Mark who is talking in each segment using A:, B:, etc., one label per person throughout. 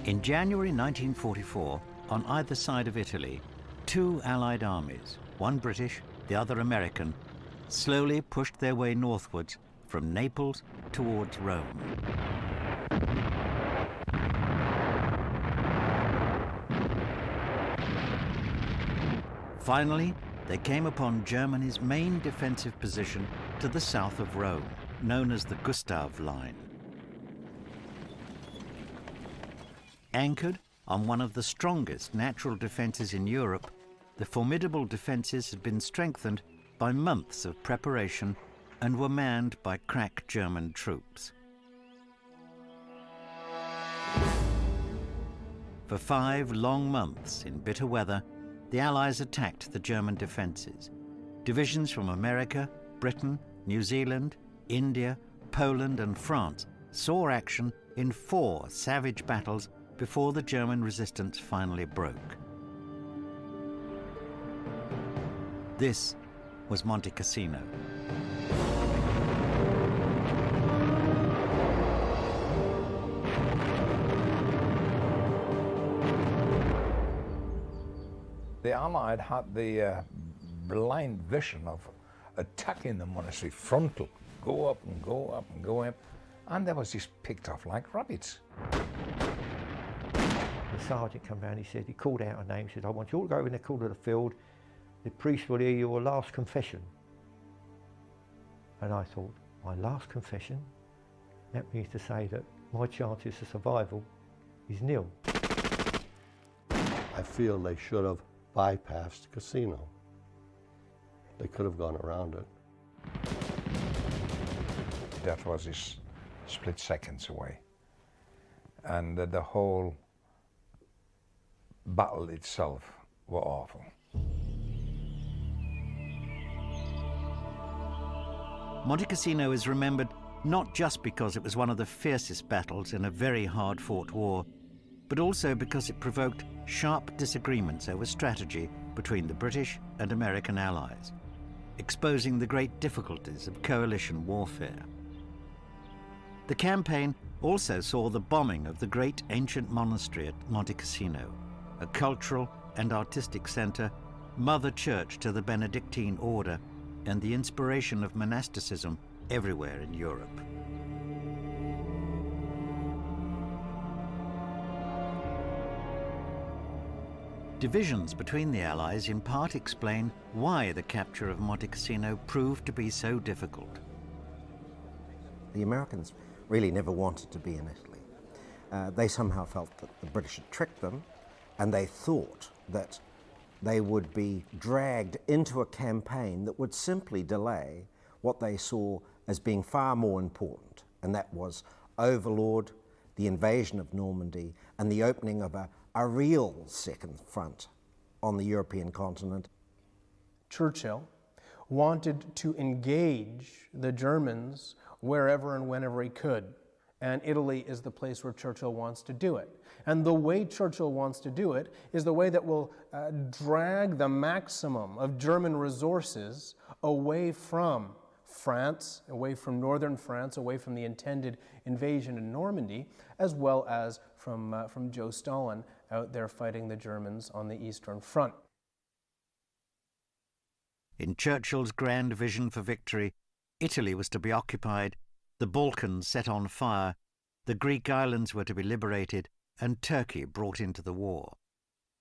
A: In January 1944, on either side of Italy, two Allied armies, one British, the other American, slowly pushed their way northwards from Naples towards Rome. Finally, they came upon Germany's main defensive position to the south of Rome, known as the Gustav Line. Anchored on one of the strongest natural defenses in Europe, the formidable defenses had been strengthened by months of preparation and were manned by crack German troops. For 5 long months in bitter weather, the Allies attacked the German defenses. Divisions from America, Britain, New Zealand, India, Poland and France saw action in 4 savage battles before the German resistance finally broke. This was Monte Cassino.
B: The Allied had the blind vision of attacking the monastery frontal, go up and go up and go up, and they was just picked off like rabbits.
C: The sergeant came round, he called out a name, he said, I want you all to go in the corner of the field, the priest will hear your last confession. And I thought, my last confession? That means to say that my chances of survival is nil.
D: I feel they should have bypassed Cassino. They could have gone around it.
B: That was just split seconds away. And the whole battle itself was awful.
A: Monte Cassino is remembered not just because it was one of the fiercest battles in a very hard-fought war, but also because it provoked sharp disagreements over strategy between the British and American allies, exposing the great difficulties of coalition warfare. The campaign also saw the bombing of the great ancient monastery at Monte Cassino, a cultural and artistic center, mother church to the Benedictine order, and the inspiration of monasticism everywhere in Europe. Divisions between the Allies in part explain why the capture of Monte Cassino proved to be so difficult.
E: The Americans really never wanted to be in Italy. They somehow felt that the British had tricked them, and they thought that they would be dragged into a campaign that would simply delay what they saw as being far more important, and that was Overlord, the invasion of Normandy, and the opening of a real second front on the European continent.
F: Churchill wanted to engage the Germans wherever and whenever he could. And Italy is the place where Churchill wants to do it. And the way Churchill wants to do it is the way that will drag the maximum of German resources away from France, away from northern France, away from the intended invasion in Normandy, as well as from Joe Stalin out there fighting the Germans on the Eastern Front.
A: In Churchill's grand vision for victory, Italy was to be occupied, the Balkans set on fire, the Greek islands were to be liberated, and Turkey brought into the war.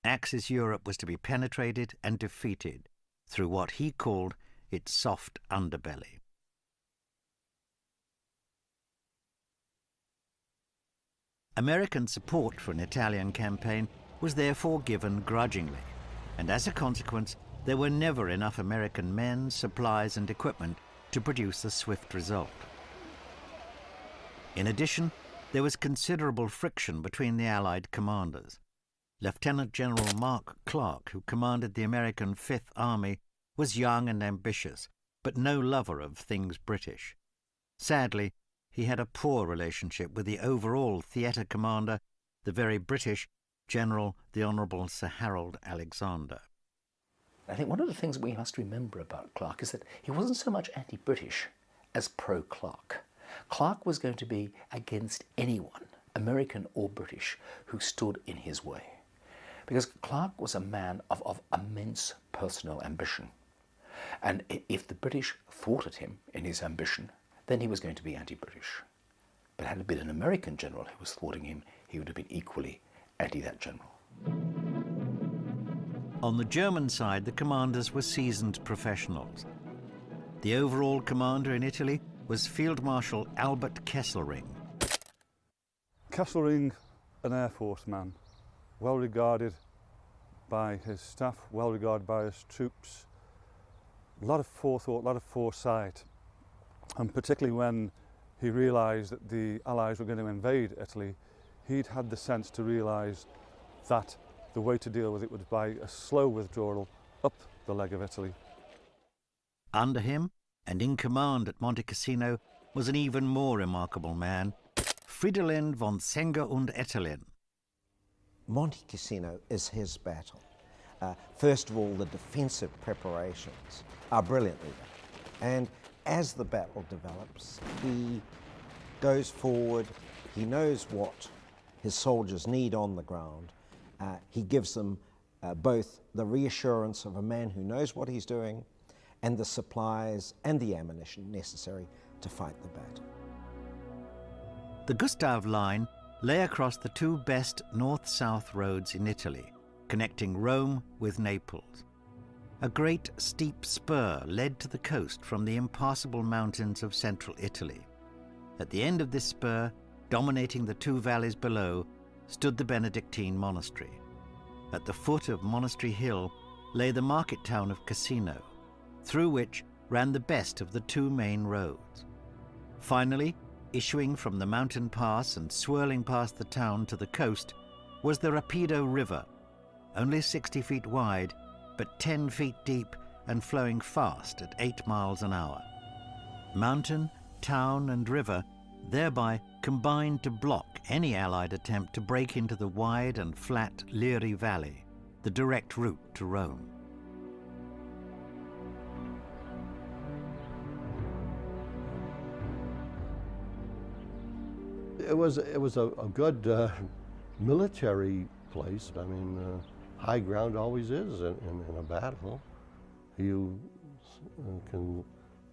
A: Axis Europe was to be penetrated and defeated through what he called its soft underbelly. American support for an Italian campaign was therefore given grudgingly, and as a consequence, there were never enough American men, supplies, and equipment to produce a swift result. In addition, there was considerable friction between the Allied commanders. Lieutenant General Mark Clark, who commanded the American Fifth Army, was young and ambitious, but no lover of things British. Sadly, he had a poor relationship with the overall theatre commander, the very British General the Honourable Sir Harold Alexander.
G: I think one of the things we must remember about Clark is that he wasn't so much anti-British as pro-Clark. Clark was going to be against anyone American or British, who stood in his way. Because Clark was a man of immense personal ambition. And if the British thwarted him in his ambition, then he was going to be anti-British. But had it been an American general who was thwarting him, he would have been equally anti that general.
A: On the German side, the commanders were seasoned professionals. The overall commander in Italy was Field Marshal Albert Kesselring.
H: Kesselring, an Air Force man, well regarded by his staff, well regarded by his troops. A lot of forethought, a lot of foresight, and particularly when he realised that the Allies were going to invade Italy, he'd had the sense to realise that the way to deal with it was by a slow withdrawal up the leg of Italy.
A: Under him, and in command at Monte Cassino, was an even more remarkable man, Fridolin von Senger und Ettelin.
E: Monte Cassino is his battle. First of all, the defensive preparations are brilliantly done. And as the battle develops, he goes forward, he knows what his soldiers need on the ground. He gives them both the reassurance of a man who knows what he's doing and the supplies and the ammunition necessary to fight the battle.
A: The Gustav line lay across the two best north-south roads in Italy, connecting Rome with Naples. A great steep spur led to the coast from the impassable mountains of central Italy. At the end of this spur, dominating the two valleys below, stood the Benedictine monastery. At the foot of Monastery Hill lay the market town of Cassino, through which ran the best of the two main roads. Finally, issuing from the mountain pass and swirling past the town to the coast, was the Rapido River, only 60 feet wide, but 10 feet deep and flowing fast at 8 miles an hour. Mountain, town and river thereby combined to block any Allied attempt to break into the wide and flat Liri Valley, the direct route to Rome.
D: It was a good military place. I mean, high ground always is in a battle. You can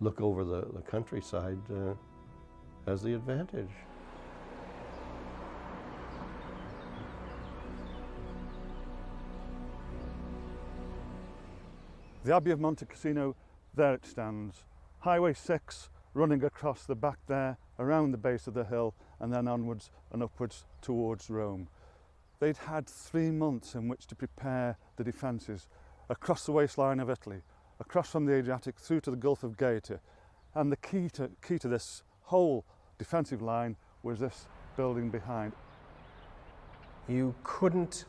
D: look over the countryside as the advantage.
H: The Abbey of Monte Cassino, there it stands. Highway 6 running across the back there, around the base of the hill, and then onwards and upwards towards Rome. They'd had 3 months in which to prepare the defences across the waistline of Italy, across from the Adriatic through to the Gulf of Gaeta. And the key to this whole defensive line was this building behind.
F: You couldn't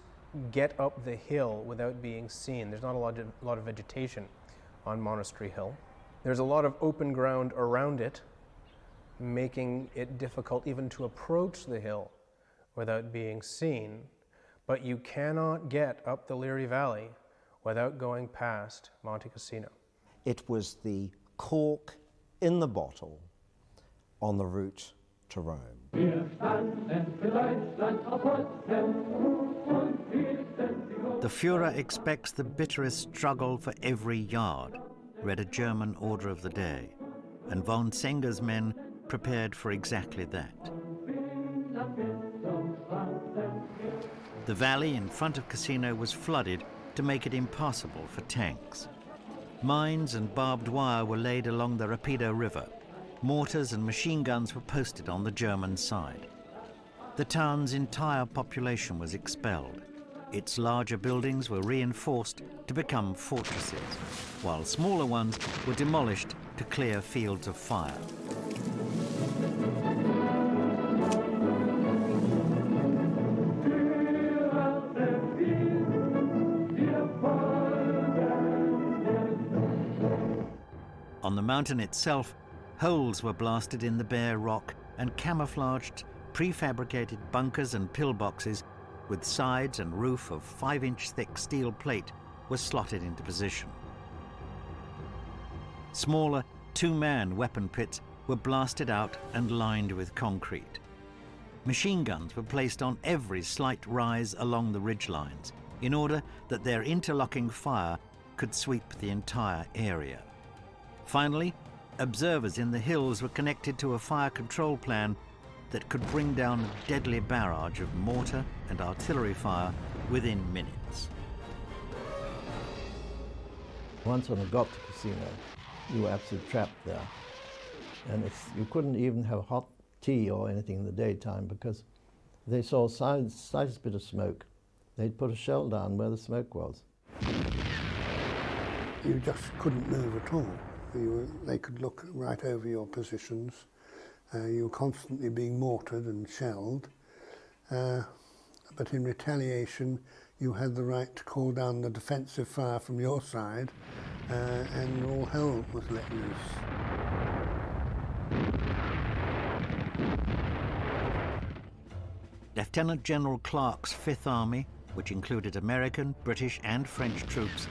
F: get up the hill without being seen. There's not a lot of vegetation on Monastery Hill. There's a lot of open ground around it, making it difficult even to approach the hill without being seen. But you cannot get up the Liri Valley without going past Monte Cassino.
E: It was the cork in the bottle on the route to Rome.
A: The Führer expects the bitterest struggle for every yard, read a German order of the day, and von Senger's men prepared for exactly that. The valley in front of Cassino was flooded to make it impassable for tanks. Mines and barbed wire were laid along the Rapido River. Mortars and machine guns were posted on the German side. The town's entire population was expelled. Its larger buildings were reinforced to become fortresses, while smaller ones were demolished to clear fields of fire. On the mountain itself, holes were blasted in the bare rock and camouflaged, prefabricated bunkers and pillboxes with sides and roof of 5-inch thick steel plate were slotted into position. Smaller 2-man weapon pits were blasted out and lined with concrete. Machine guns were placed on every slight rise along the ridge lines in order that their interlocking fire could sweep the entire area. Finally, observers in the hills were connected to a fire control plan that could bring down a deadly barrage of mortar and artillery fire within minutes.
I: Once when I got to Cassino, you were absolutely trapped there. And you couldn't even have hot tea or anything in the daytime because they saw slightest bit of smoke. They'd put a shell down where the smoke was.
J: You just couldn't move at all. They could look right over your positions. You were constantly being mortared and shelled. But in retaliation, you had the right to call down the defensive fire from your side, and all hell was let loose.
A: Lieutenant General Clark's Fifth Army, which included American, British and French troops,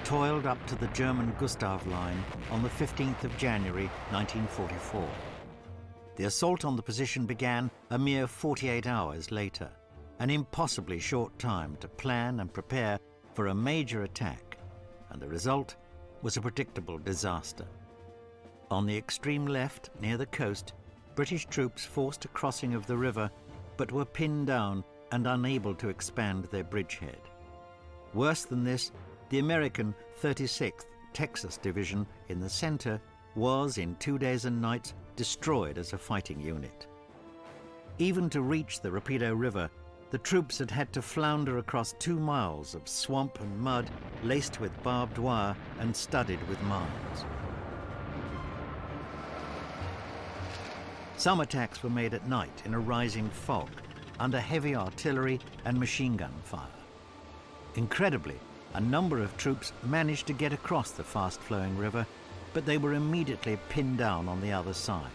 A: toiled up to the German Gustav line on the 15th of January 1944. The assault on the position began a mere 48 hours later, an impossibly short time to plan and prepare for a major attack, and the result was a predictable disaster. On the extreme left, near the coast, British troops forced a crossing of the river, but were pinned down and unable to expand their bridgehead. Worse than this, the American 36th Texas Division in the center was, in 2 days and nights, destroyed as a fighting unit. Even to reach the Rapido River, the troops had to flounder across 2 miles of swamp and mud laced with barbed wire and studded with mines. Some attacks were made at night in a rising fog, under heavy artillery and machine gun fire. Incredibly, a number of troops managed to get across the fast-flowing river, but they were immediately pinned down on the other side.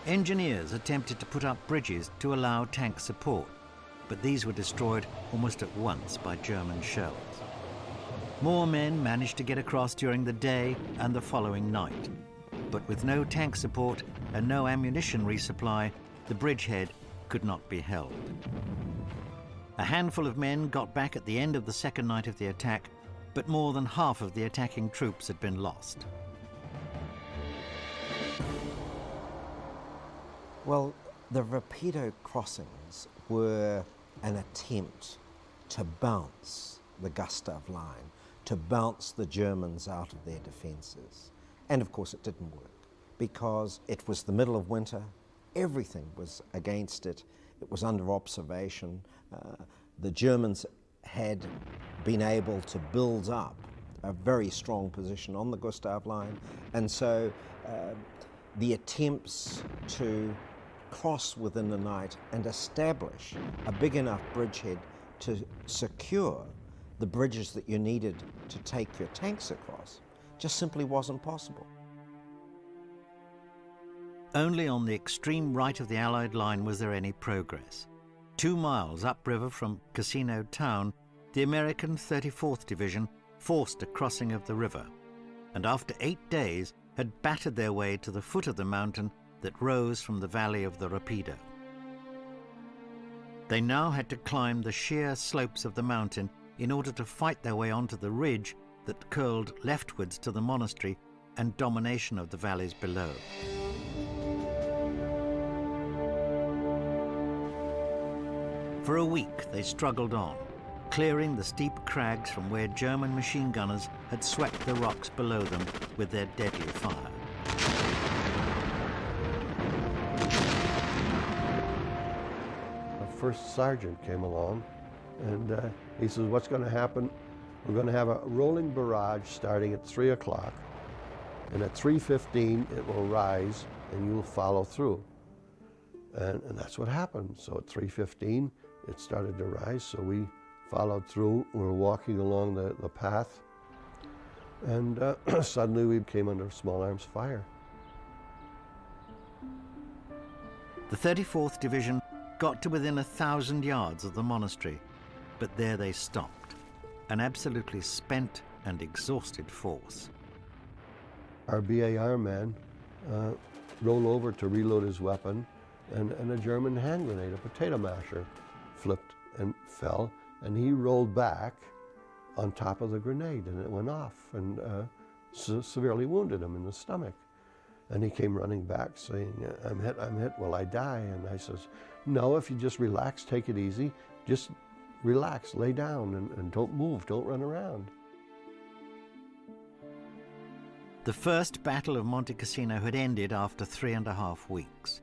A: Engineers attempted to put up bridges to allow tank support, but these were destroyed almost at once by German shells. More men managed to get across during the day and the following night, but with no tank support and no ammunition resupply, the bridgehead could not be held. A handful of men got back at the end of the second night of the attack, but more than half of the attacking troops had been lost.
E: Well, the Rapido crossings were an attempt to bounce the Gustav line, to bounce the Germans out of their defences. And of course it didn't work, because it was the middle of winter, everything was against it, it was under observation. The Germans had been able to build up a very strong position on the Gustav line, and so the attempts to cross within the night and establish a big enough bridgehead to secure the bridges that you needed to take your tanks across just simply wasn't possible.
A: Only on the extreme right of the Allied line was there any progress. 2 miles upriver from Cassino town, the American 34th Division forced a crossing of the river, and after 8 days had battered their way to the foot of the mountain that rose from the valley of the Rapido. They now had to climb the sheer slopes of the mountain in order to fight their way onto the ridge that curled leftwards to the monastery and domination of the valleys below. For a week they struggled on, clearing the steep crags from where German machine gunners had swept the rocks below them with their deadly fire.
D: The first sergeant came along and he says, what's going to happen? We're going to have a rolling barrage starting at 3 o'clock, and at 3:15 it will rise and you'll follow through. And that's what happened. So at 3:15 it started to rise, so we followed through. We were walking along the path, and suddenly we came under small arms fire.
A: The 34th Division got to within 1,000 yards of the monastery, but there they stopped, an absolutely spent and exhausted force.
D: Our BAR man rolled over to reload his weapon, and a German hand grenade, a potato masher, flipped and fell, and he rolled back on top of the grenade, and it went off and severely wounded him in the stomach. And he came running back saying, I'm hit, will I die? And I says, no, if you just relax, take it easy, just relax, lay down, and don't move, don't run around.
A: The first Battle of Monte Cassino had ended after 3.5 weeks.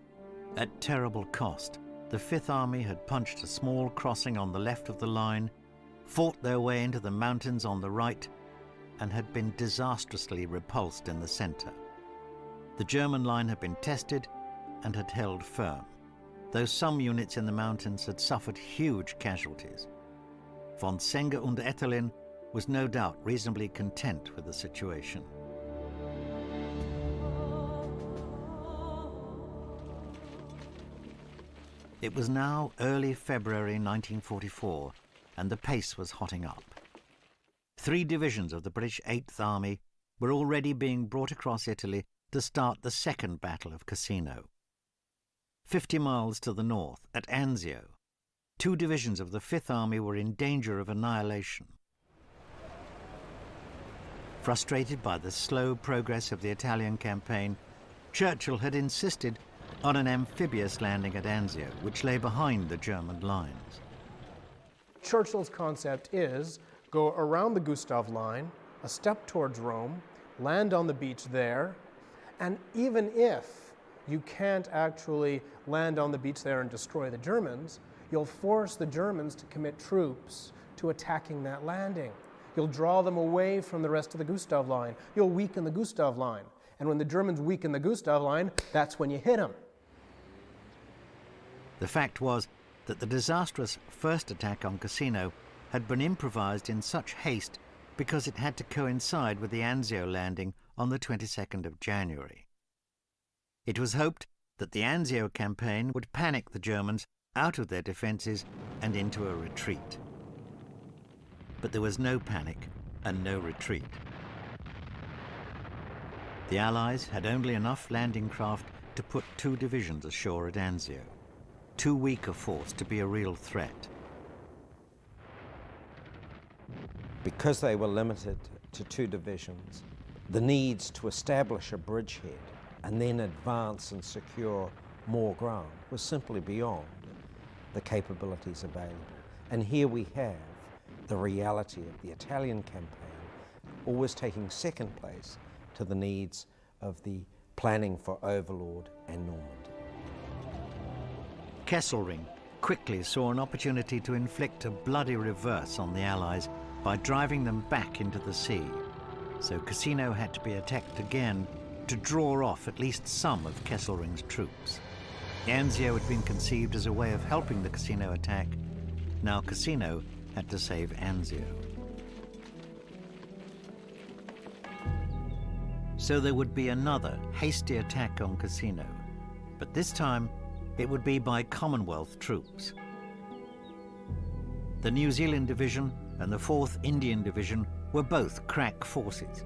A: At terrible cost, the Fifth Army had punched a small crossing on the left of the line, fought their way into the mountains on the right, and had been disastrously repulsed in the center. The German line had been tested and had held firm, though some units in the mountains had suffered huge casualties. Von Senger und Etterlin was no doubt reasonably content with the situation. It was now early February 1944, and the pace was hotting up. 3 divisions of the British 8th Army were already being brought across Italy to start the second Battle of Cassino. 50 miles to the north, at Anzio, 2 divisions of the Fifth Army were in danger of annihilation. Frustrated by the slow progress of the Italian campaign, Churchill had insisted on an amphibious landing at Anzio, which lay behind the German lines.
F: Churchill's concept is go around the Gustav line, a step towards Rome, land on the beach there, and even if you can't actually land on the beach there and destroy the Germans, you'll force the Germans to commit troops to attacking that landing. You'll draw them away from the rest of the Gustav line. You'll weaken the Gustav line. And when the Germans weaken the Gustav line, that's when you hit them.
A: The fact was that the disastrous first attack on Cassino had been improvised in such haste because it had to coincide with the Anzio landing on the 22nd of January. It was hoped that the Anzio campaign would panic the Germans out of their defences and into a retreat. But there was no panic and no retreat. The Allies had only enough landing craft to put 2 divisions ashore at Anzio, too weak a force to be a real threat.
E: Because they were limited to 2 divisions, the needs to establish a bridgehead and then advance and secure more ground was simply beyond the capabilities available. And here we have the reality of the Italian campaign always taking second place to the needs of the planning for Overlord and Normandy.
A: Kesselring quickly saw an opportunity to inflict a bloody reverse on the Allies by driving them back into the sea. So Cassino had to be attacked again to draw off at least some of Kesselring's troops. Anzio had been conceived as a way of helping the Cassino attack. Now Cassino had to save Anzio. So there would be another hasty attack on Cassino, but this time it would be by Commonwealth troops. The New Zealand Division and the 4th Indian Division were both crack forces.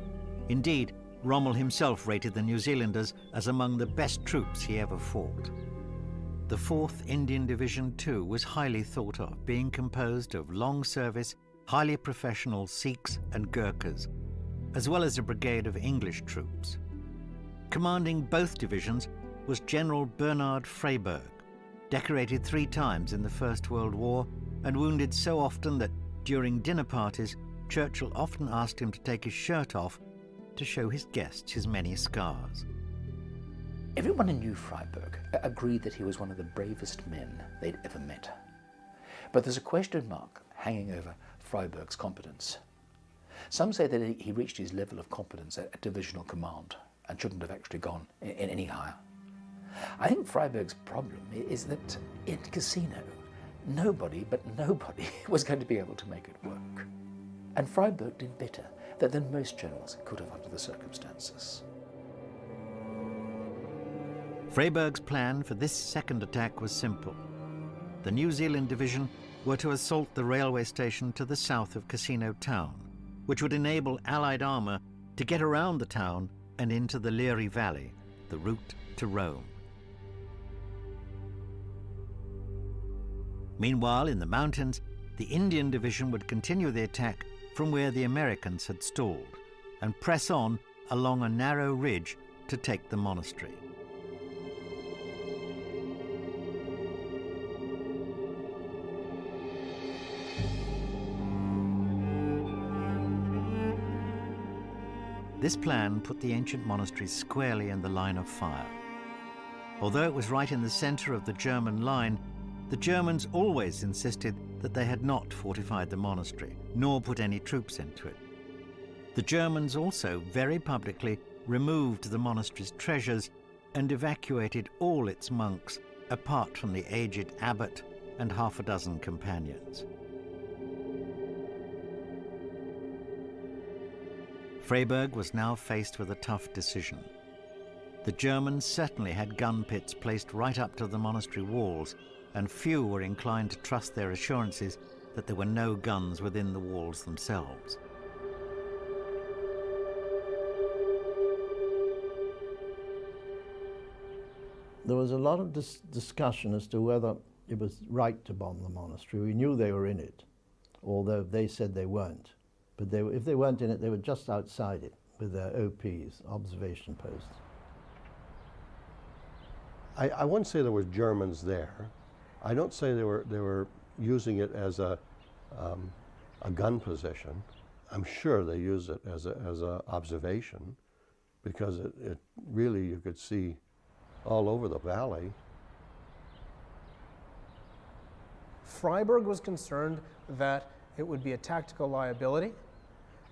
A: Indeed, Rommel himself rated the New Zealanders as among the best troops he ever fought. The 4th Indian Division too was highly thought of, being composed of long-service, highly professional Sikhs and Gurkhas, as well as a brigade of English troops. Commanding both divisions was General Bernard Freyberg, decorated 3 times in the First World War and wounded so often that during dinner parties, Churchill often asked him to take his shirt off to show his guests his many scars.
G: Everyone who knew Freyberg agreed that he was one of the bravest men they'd ever met. But there's a question mark hanging over Freyberg's competence. Some say that he reached his level of competence at divisional command and shouldn't have actually gone in any higher. I think Freyberg's problem is that in Cassino, nobody was going to be able to make it work. And Freyberg did better than most generals could have under the circumstances.
A: Freyberg's plan for this second attack was simple. The New Zealand Division were to assault the railway station to the south of Cassino town, which would enable Allied armour to get around the town and into the Liri Valley, the route to Rome. Meanwhile, in the mountains, the Indian division would continue the attack from where the Americans had stalled and press on along a narrow ridge to take the monastery. This plan put the ancient monastery squarely in the line of fire. Although it was right in the center of the German line, the Germans always insisted that they had not fortified the monastery, nor put any troops into it. The Germans also very publicly removed the monastery's treasures and evacuated all its monks, apart from the aged abbot and half a dozen companions. Freiburg was now faced with a tough decision. The Germans certainly had gun pits placed right up to the monastery walls, and few were inclined to trust their assurances that there were no guns within the walls themselves.
I: There was a lot of discussion as to whether it was right to bomb the monastery. We knew they were in it, although they said they weren't. But if they weren't in it, they were just outside it with their OPs, observation posts.
D: I wouldn't say there were Germans there. I don't say they were using it as a gun position. I'm sure they used it as a observation, because it really, you could see all over the valley.
F: Freiburg was concerned that it would be a tactical liability.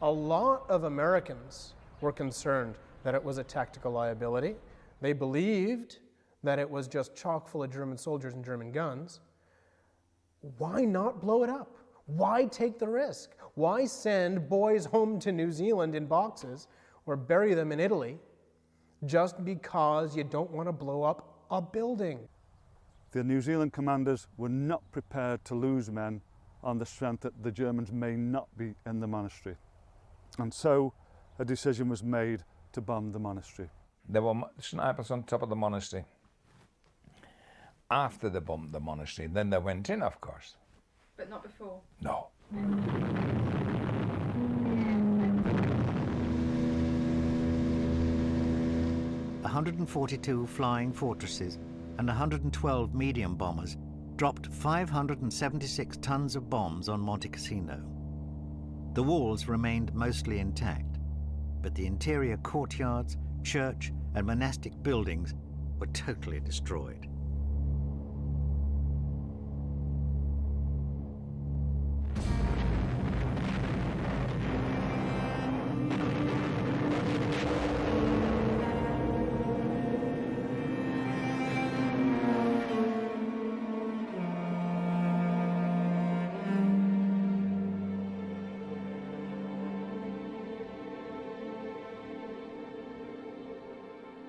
F: A lot of Americans were concerned that it was a tactical liability. They believed that it was just chock full of German soldiers and German guns. Why not blow it up? Why take the risk? Why send boys home to New Zealand in boxes or bury them in Italy just because you don't want to blow up a building?
H: The New Zealand commanders were not prepared to lose men on the strength that the Germans may not be in the monastery. And so a decision was made to bomb the monastery.
B: There were snipers on top of the monastery. After they bombed the monastery, then they went in, of course.
K: But not before?
B: No.
A: 142 flying fortresses and 112 medium bombers dropped 576 tons of bombs on Monte Cassino. The walls remained mostly intact, but the interior courtyards, church, and monastic buildings were totally destroyed.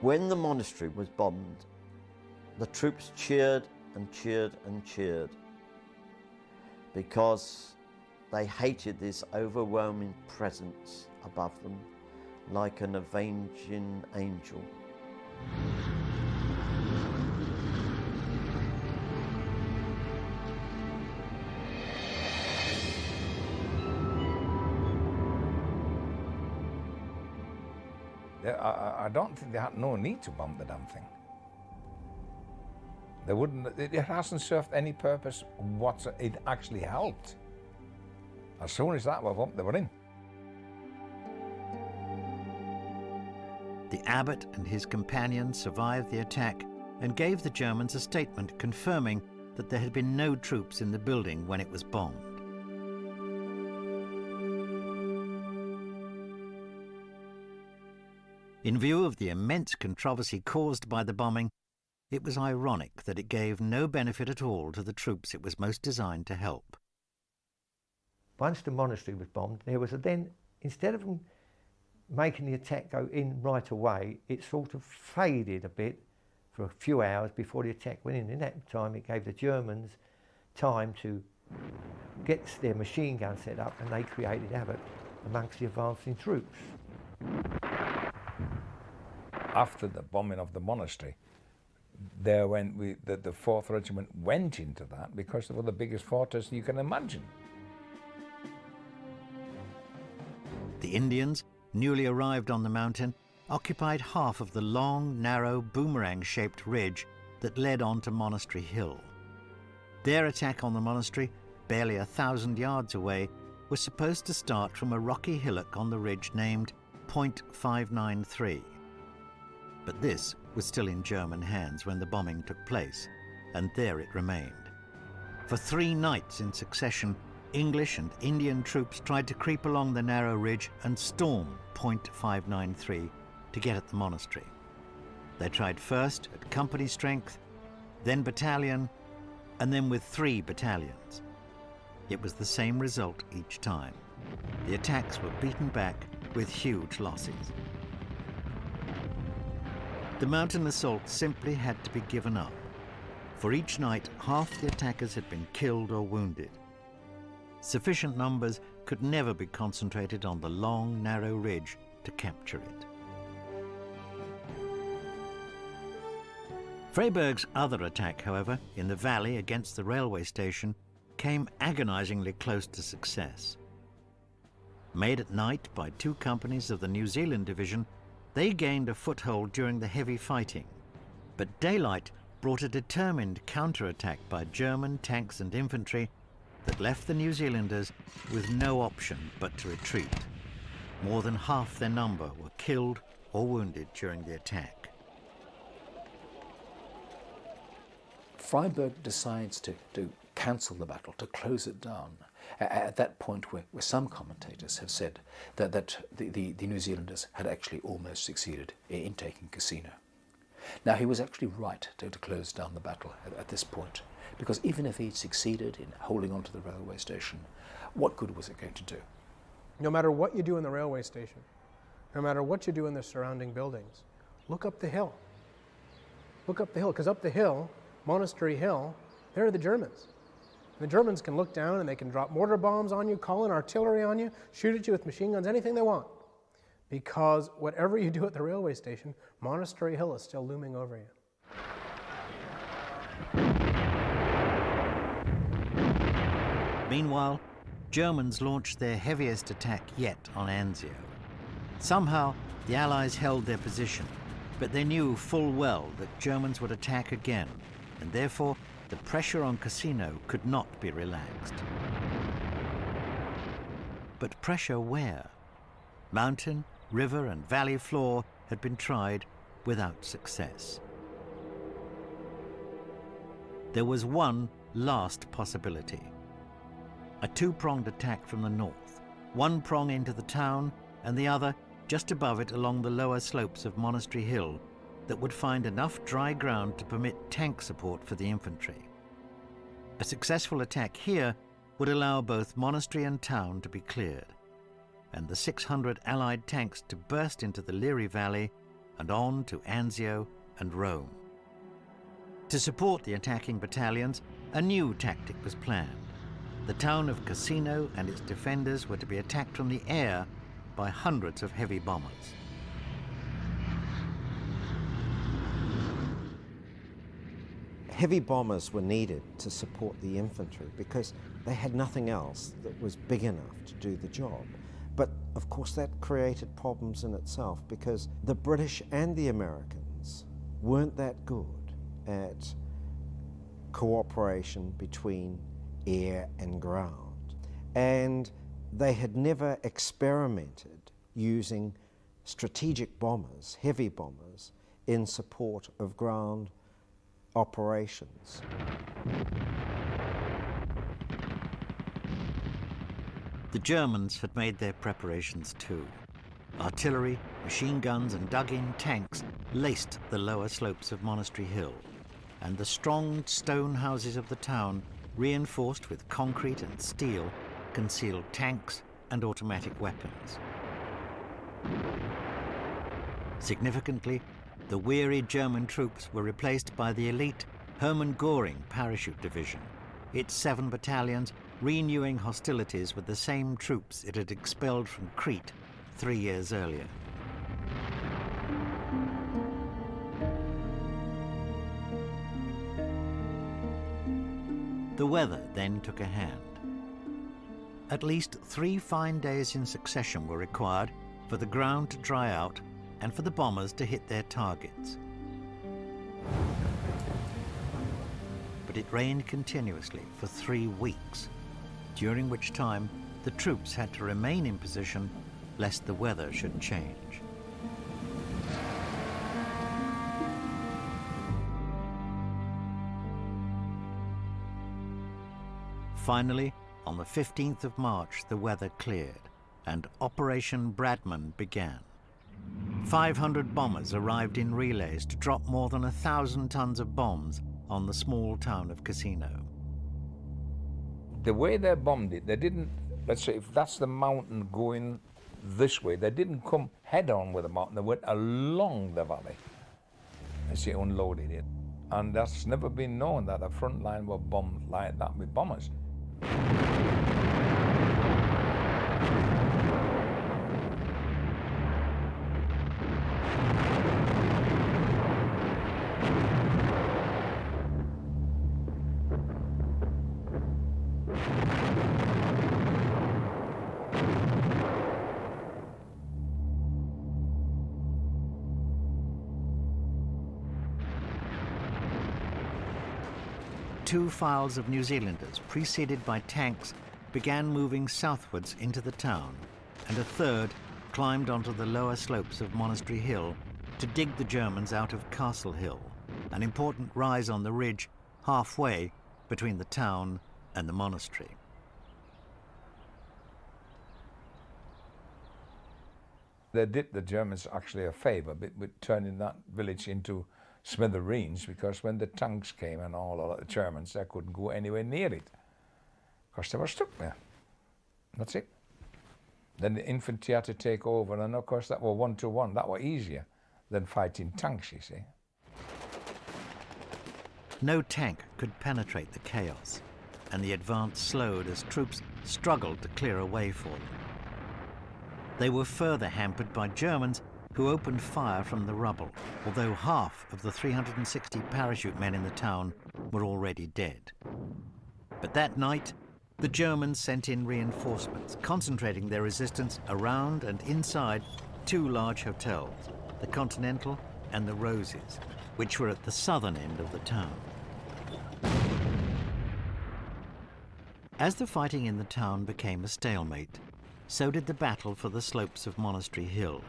I: When the monastery was bombed, the troops cheered and cheered and cheered because they hated this overwhelming presence above them, like an avenging angel.
B: I don't think they had no need to bomb the damn thing. They wouldn't. It hasn't served any purpose whatsoever. It actually helped. As soon as that was up, they were in.
A: The abbot and his companions survived the attack and gave the Germans a statement confirming that there had been no troops in the building when it was bombed. In view of the immense controversy caused by the bombing, it was ironic that it gave no benefit at all to the troops it was most designed to help.
C: Once the monastery was bombed, there was then, instead of them making the attack go in right away, it sort of faded a bit for a few hours before the attack went in. In that time, it gave the Germans time to get their machine gun set up, and they created havoc amongst the advancing troops.
B: After the bombing of the monastery, there when the 4th Regiment went into that because they were the biggest fortress you can imagine.
A: The Indians, newly arrived on the mountain, occupied half of the long, narrow, boomerang-shaped ridge that led on to Monastery Hill. Their attack on the monastery, barely 1,000 yards away, was supposed to start from a rocky hillock on the ridge named Point 593. But this was still in German hands when the bombing took place, and there it remained. For 3 nights in succession, English and Indian troops tried to creep along the narrow ridge and storm Point 593 to get at the monastery. They tried first at company strength, then battalion, and then with 3 battalions. It was the same result each time. The attacks were beaten back with huge losses. The mountain assault simply had to be given up. For each night, half the attackers had been killed or wounded. Sufficient numbers could never be concentrated on the long, narrow ridge to capture it. Freyberg's other attack, however, in the valley against the railway station, came agonizingly close to success. Made at night by 2 companies of the New Zealand Division, they gained a foothold during the heavy fighting. But daylight brought a determined counterattack by German tanks and infantry that left the New Zealanders with no option but to retreat. More than half their number were killed or wounded during the attack.
G: Freyberg decides to cancel the battle, to close it down, at that point where some commentators have said that the New Zealanders had actually almost succeeded in taking Cassino. Now, he was actually right to close down the battle at this point, because even if he'd succeeded in holding on to the railway station, what good was it going to do?
F: No matter what you do in the railway station, no matter what you do in the surrounding buildings, look up the hill. Look up the hill, because up the hill, Monastery Hill, there are the Germans. The Germans can look down and they can drop mortar bombs on you, call in artillery on you, shoot at you with machine guns, anything they want. Because whatever you do at the railway station, Monastery Hill is still looming over you.
A: Meanwhile, Germans launched their heaviest attack yet on Anzio. Somehow, the Allies held their position, but they knew full well that Germans would attack again, and therefore the pressure on Cassino could not be relaxed. But pressure where? Mountain, river, and valley floor had been tried without success. There was one last possibility. A 2-pronged attack from the north, one prong into the town and the other just above it along the lower slopes of Monastery Hill that would find enough dry ground to permit tank support for the infantry. A successful attack here would allow both monastery and town to be cleared, and the 600 Allied tanks to burst into the Liri Valley and on to Anzio and Rome. To support the attacking battalions, a new tactic was planned. The town of Cassino and its defenders were to be attacked from the air by hundreds of heavy bombers.
E: Heavy bombers were needed to support the infantry because they had nothing else that was big enough to do the job. But of course that created problems in itself because the British and the Americans weren't that good at cooperation between air and ground. And they had never experimented using strategic bombers, heavy bombers, in support of ground operations.
A: The Germans had made their preparations too. Artillery, machine guns and dug-in tanks laced the lower slopes of Monastery Hill, and the strong stone houses of the town, reinforced with concrete and steel, concealed tanks and automatic weapons. Significantly, the weary German troops were replaced by the elite Hermann Göring Parachute Division, its 7 battalions renewing hostilities with the same troops it had expelled from Crete 3 years earlier. The weather then took a hand. At least 3 fine days in succession were required for the ground to dry out and for the bombers to hit their targets. But it rained continuously for 3 weeks, during which time the troops had to remain in position lest the weather should change. Finally, on the 15th of March, the weather cleared and Operation Bradman began. 500 bombers arrived in relays to drop more than 1,000 tons of bombs on the small town of Cassino.
B: The way they bombed it, they didn't, let's say if that's the mountain going this way, they didn't come head on with the mountain, they went along the valley as they unloaded it. And that's never been known that a front line were bombed like that with bombers.
A: Two files of New Zealanders, preceded by tanks, began moving southwards into the town, and a third climbed onto the lower slopes of Monastery Hill to dig the Germans out of Castle Hill, an important rise on the ridge halfway between the town and the monastery.
B: They did the Germans actually a favour with turning that village into smithereens, because when the tanks came and all of the Germans, they couldn't go anywhere near it because they were stuck there. That's it. Then the infantry had to take over, and of course that were 1-to-1. That were easier than fighting tanks, you see.
A: No tank could penetrate the chaos, and the advance slowed as troops struggled to clear a way for them. They were further hampered by Germans who opened fire from the rubble, although half of the 360 parachute men in the town were already dead. But that night, the Germans sent in reinforcements, concentrating their resistance around and inside 2 large hotels, the Continental and the Roses, which were at the southern end of the town. As the fighting in the town became a stalemate, so did the battle for the slopes of Monastery Hill.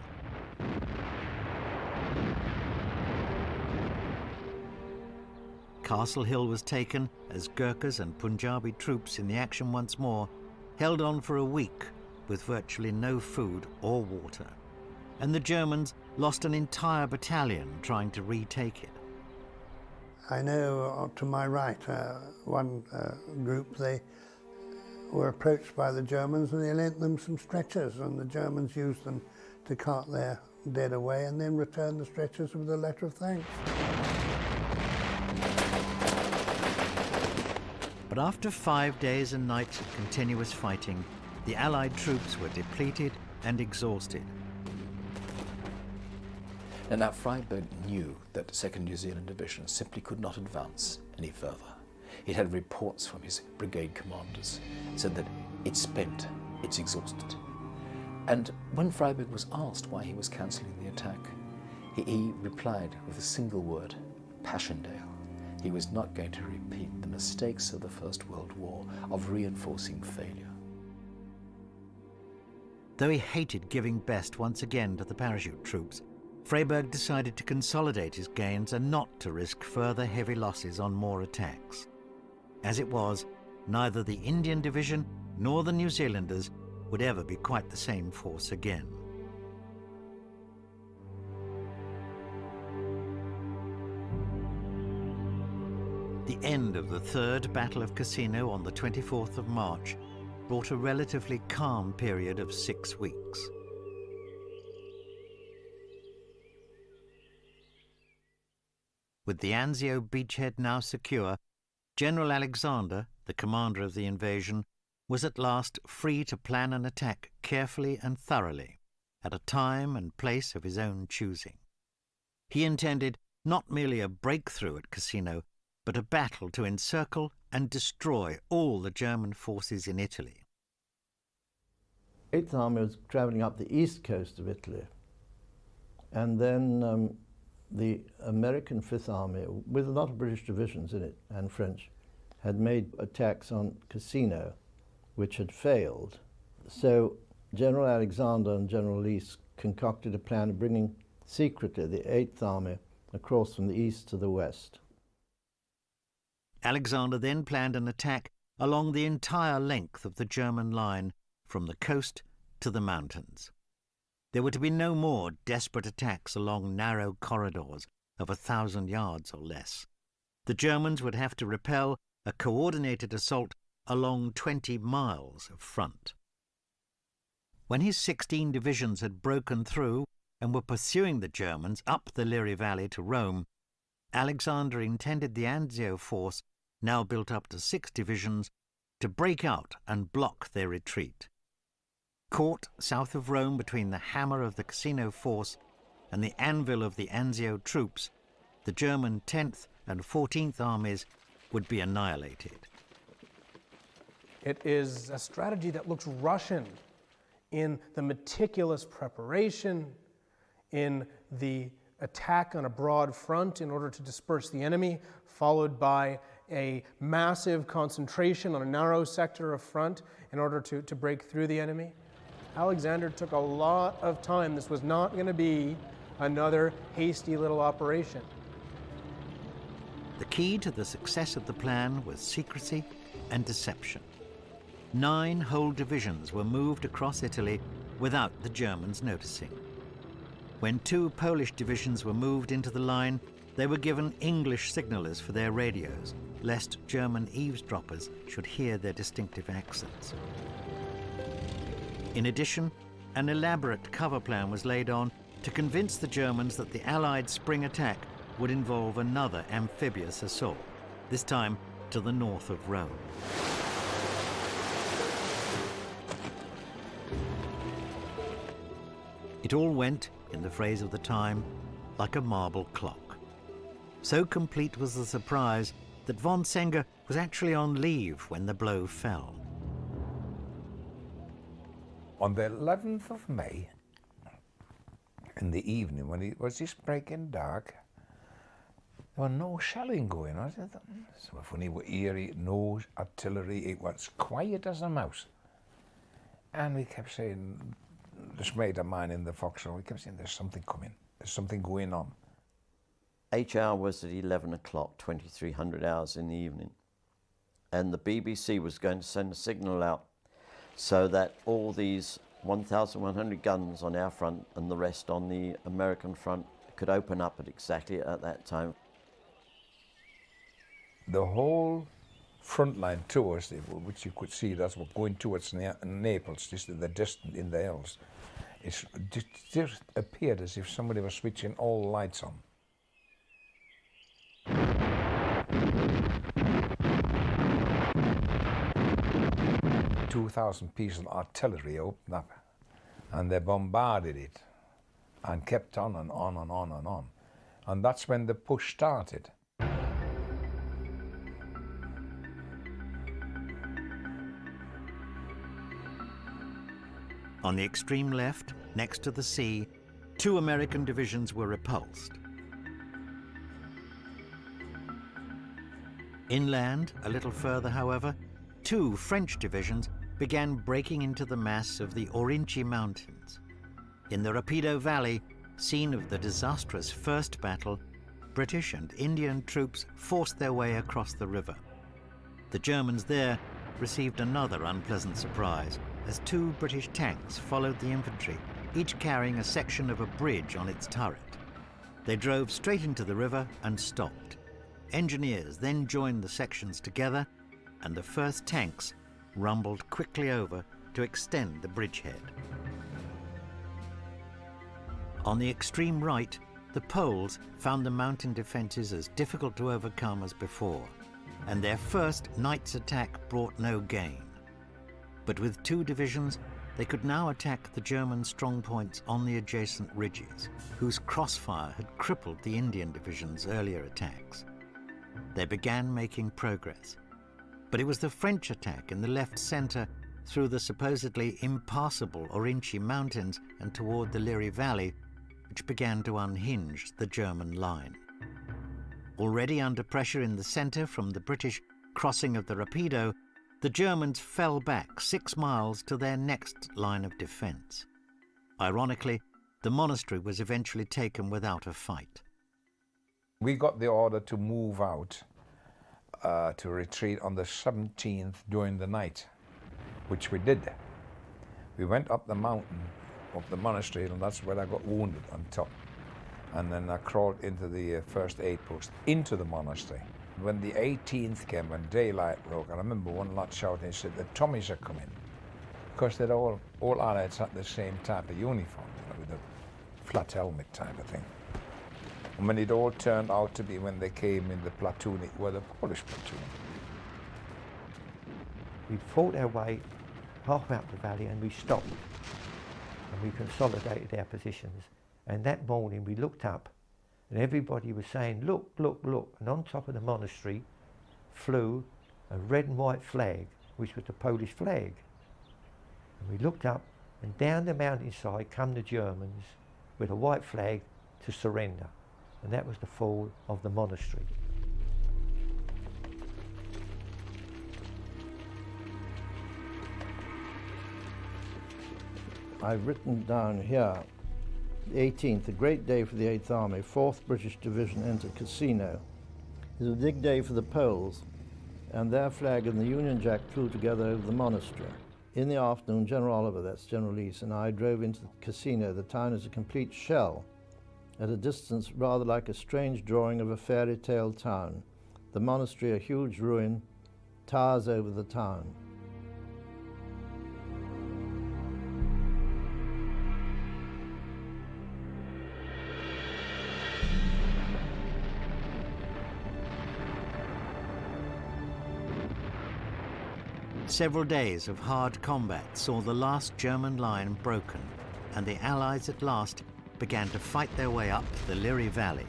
A: Castle Hill was taken as Gurkhas and Punjabi troops in the action once more held on for a week with virtually no food or water, and the Germans lost an entire battalion trying to retake it.
J: I know to my right, one group, they were approached by the Germans and they lent them some stretchers, and the Germans used them to cart their dead away and then returned the stretchers with a letter of thanks.
A: But after 5 days and nights of continuous fighting, the Allied troops were depleted and exhausted.
G: And now Freiberg knew that the 2nd New Zealand Division simply could not advance any further. It had reports from his brigade commanders said that it's spent, it's exhausted. And when Freiberg was asked why he was cancelling the attack, he replied with a single word: Passchendaele. He was not going to repeat the mistakes of the First World War of reinforcing failure.
A: Though he hated giving best once again to the parachute troops, Freiberg decided to consolidate his gains and not to risk further heavy losses on more attacks. As it was, neither the Indian Division nor the New Zealanders would ever be quite the same force again. The end of the Third Battle of Cassino on the 24th of March brought a relatively calm period of 6 weeks. With the Anzio beachhead now secure, General Alexander, the commander of the invasion, was at last free to plan an attack carefully and thoroughly, at a time and place of his own choosing. He intended not merely a breakthrough at Cassino, but a battle to encircle and destroy all the German forces in Italy.
I: 8th Army was traveling up the east coast of Italy, and then the American 5th Army, with a lot of British divisions in it and French, had made attacks on Cassino, which had failed. So General Alexander and General Lees concocted a plan of bringing secretly the 8th Army across from the east to the west.
A: Alexander then planned an attack along the entire length of the German line from the coast to the mountains. There were to be no more desperate attacks along narrow corridors of 1,000 yards or less. The Germans would have to repel a coordinated assault along 20 miles of front. When his 16 divisions had broken through and were pursuing the Germans up the Liri Valley to Rome, Alexander intended the Anzio force, now built up to 6 divisions, to break out and block their retreat. Caught south of Rome between the hammer of the Cassino force and the anvil of the Anzio troops, the German 10th and 14th armies would be annihilated.
F: It is a strategy that looks Russian in the meticulous preparation, in the attack on a broad front in order to disperse the enemy, followed by a massive concentration on a narrow sector of front in order to break through the enemy. Alexander took a lot of time. This was not going to be another hasty little operation.
A: The key to the success of the plan was secrecy and deception. 9 whole divisions were moved across Italy without the Germans noticing. When 2 Polish divisions were moved into the line, they were given English signalers for their radios, lest German eavesdroppers should hear their distinctive accents. In addition, an elaborate cover plan was laid on to convince the Germans that the Allied spring attack would involve another amphibious assault, this time to the north of Rome. It all went, in the phrase of the time, like a marble clock. So complete was the surprise that von Senger was actually on leave when the blow fell.
B: On the 11th of May, in the evening, when it was just breaking dark, there was no shelling going on. So funny, eerie, no artillery, it was quiet as a mouse. And we kept saying, this mate of mine in the foxhole, we kept saying, there's something coming, there's something going on.
K: HR was at 11 o'clock, 2300 hours in the evening. And the BBC was going to send a signal out so that all these 1,100 guns on our front and the rest on the American front could open up at exactly at that time.
B: The whole front line towards, which you could see, that's what going towards Naples, just the distance in the hills, it just appeared as if somebody was switching all the lights on. "2,000 pieces of artillery opened up and they bombarded it and kept on and on and on and on. And that's when the push started.
A: On the extreme left, next to the sea, 2 American divisions were repulsed. Inland, a little further, however, 2 French divisions began breaking into the mass of the Aurigny Mountains. In the Rapido Valley, scene of the disastrous first battle, British and Indian troops forced their way across the river. The Germans there received another unpleasant surprise as 2 British tanks followed the infantry, each carrying a section of a bridge on its turret. They drove straight into the river and stopped. Engineers then joined the sections together, and the first tanks rumbled quickly over to extend the bridgehead. On the extreme right, the Poles found the mountain defences as difficult to overcome as before, and their first night's attack brought no gain. But with 2 divisions, they could now attack the German strongpoints on the adjacent ridges, whose crossfire had crippled the Indian division's earlier attacks. they began making progress. But it was the French attack in the left centre through the supposedly impassable Orinchi Mountains and toward the Liri Valley which began to unhinge the German line. Already under pressure in the centre from the British crossing of the Rapido, the Germans fell back 6 miles to their next line of defence. Ironically, the monastery was eventually taken without a fight.
B: We got the order to move out, to retreat on the 17th during the night, which we did. We went up the mountain of the monastery, and that's where I got wounded on top. And then I crawled into the first aid post, into the monastery. When the 18th came, when daylight broke, I remember one lot shouting, he said, the Tommies are coming. Because they'd all allies had the same type of uniform, you know, with a flat helmet type of thing. And when it all turned out to be, when they came in the platoon, it was the Polish platoon.
C: We fought our way half out the valley and we stopped. And we consolidated our positions. And that morning we looked up and everybody was saying, look, look, look. And on top of the monastery flew a red and white flag, which was the Polish flag. And we looked up and down the mountainside come the Germans with a white flag to surrender. And that was the fall of the monastery.
I: I've written down here, the 18th, a great day for the 8th Army, 4th British Division entered Cassino. It was a big day for the Poles, and their flag and the Union Jack flew together over the monastery. In the afternoon, General Oliver, that's General East, and I drove into the Cassino. The town is a complete shell, at a distance rather like a strange drawing of a fairy tale town. The monastery, a huge ruin, towers over the town.
A: Several days of hard combat saw the last German line broken, and the Allies at last began to fight their way up the Liri Valley,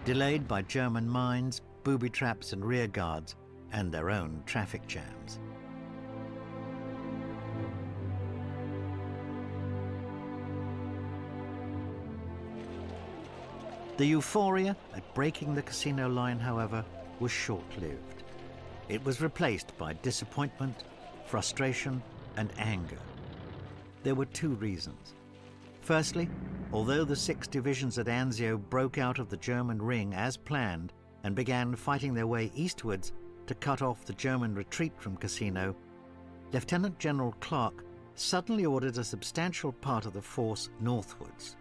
A: delayed by German mines, booby traps and rear guards, and their own traffic jams. The euphoria at breaking the Cassino line, however, was short-lived. It was replaced by disappointment, frustration, and anger. There were two reasons. Firstly, although the 6 divisions at Anzio broke out of the German ring as planned and began fighting their way eastwards to cut off the German retreat from Cassino, Lieutenant General Clark suddenly ordered a substantial part of the force northwards.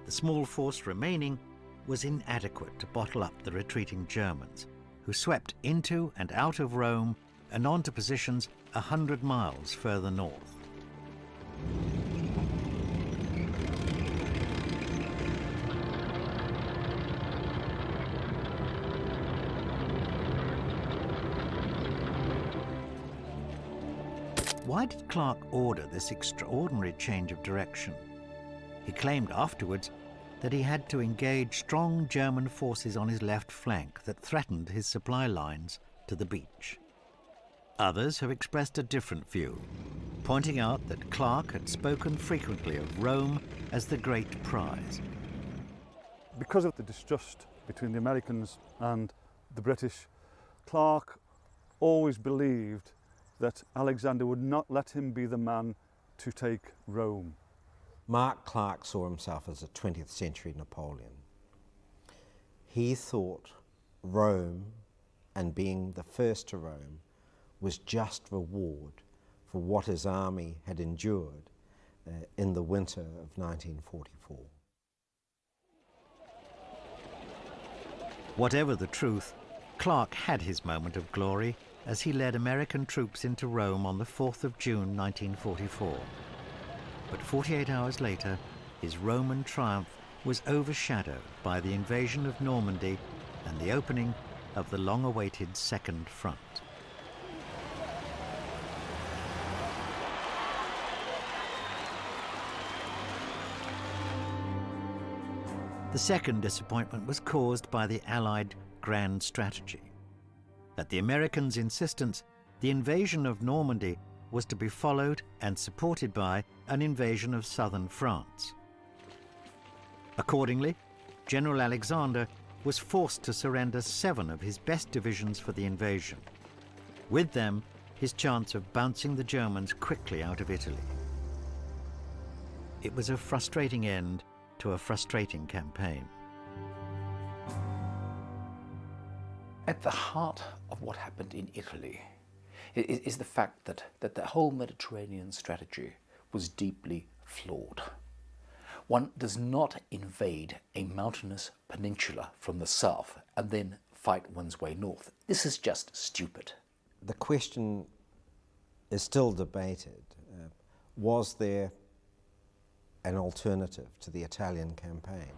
A: The small force remaining was inadequate to bottle up the retreating Germans, who swept into and out of Rome and onto positions 100 miles further north. Why did Clark order this extraordinary change of direction? He claimed afterwards that he had to engage strong German forces on his left flank that threatened his supply lines to the beach. Others have expressed a different view, pointing out that Clark had spoken frequently of Rome as the great prize.
H: Because of the distrust between the Americans and the British, Clark always believed that Alexander would not let him be the man to take Rome.
E: Mark Clark saw himself as a 20th century Napoleon. He thought Rome and being the first to Rome was just reward for what his army had endured in the winter of 1944.
A: Whatever the truth, Clark had his moment of glory as he led American troops into Rome on the 4th of June 1944. But 48 hours later, his Roman triumph was overshadowed by the invasion of Normandy and the opening of the long-awaited Second Front. The second disappointment was caused by the Allied grand strategy. At the Americans' insistence, the invasion of Normandy was to be followed and supported by an invasion of southern France. Accordingly, General Alexander was forced to surrender 7 of his best divisions for the invasion. With them, his chance of bouncing the Germans quickly out of Italy. It was a frustrating end to a frustrating campaign.
G: At the heart of what happened in Italy is the fact that the whole Mediterranean strategy was deeply flawed. One does not invade a mountainous peninsula from the south and then fight one's way north. This is just stupid.
E: The question is still debated. Was there an alternative to the Italian campaign?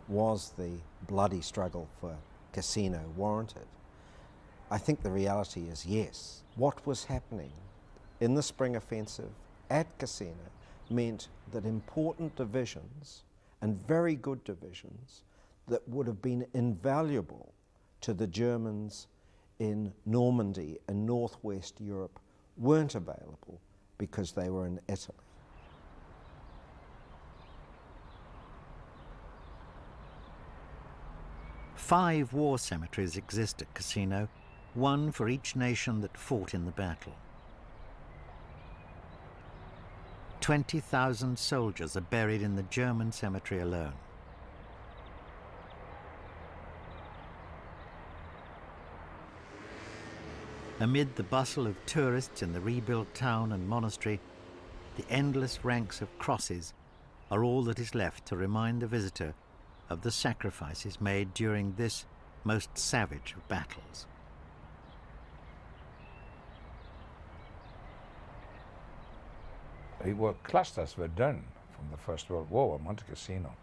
E: Was the bloody struggle for Cassino warranted? I think the reality is yes. What was happening in the spring offensive at Cassino meant that important divisions, and very good divisions, that would have been invaluable to the Germans in Normandy and northwest Europe weren't available because they were in Italy.
A: Five war cemeteries exist at Cassino, one for each nation that fought in the battle. 20,000 soldiers are buried in the German cemetery alone. Amid the bustle of tourists in the rebuilt town and monastery, the endless ranks of crosses are all that is left to remind the visitor of the sacrifices made during this most savage of battles.
B: Clusters were done from the First World War at Monte Cassino,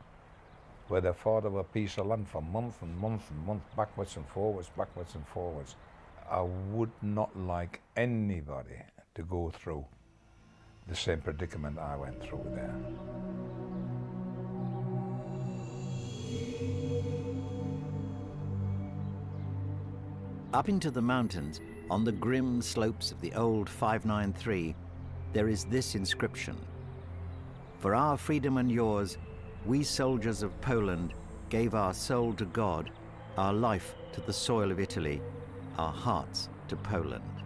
B: where they fought over a piece of land for month and month and month, backwards and forwards, backwards and forwards. I would not like anybody to go through the same predicament I went through there.
A: Up into the mountains, on the grim slopes of the old 593, there is this inscription: "For our freedom and yours, we soldiers of Poland gave our soul to God, our life to the soil of Italy, our hearts to Poland."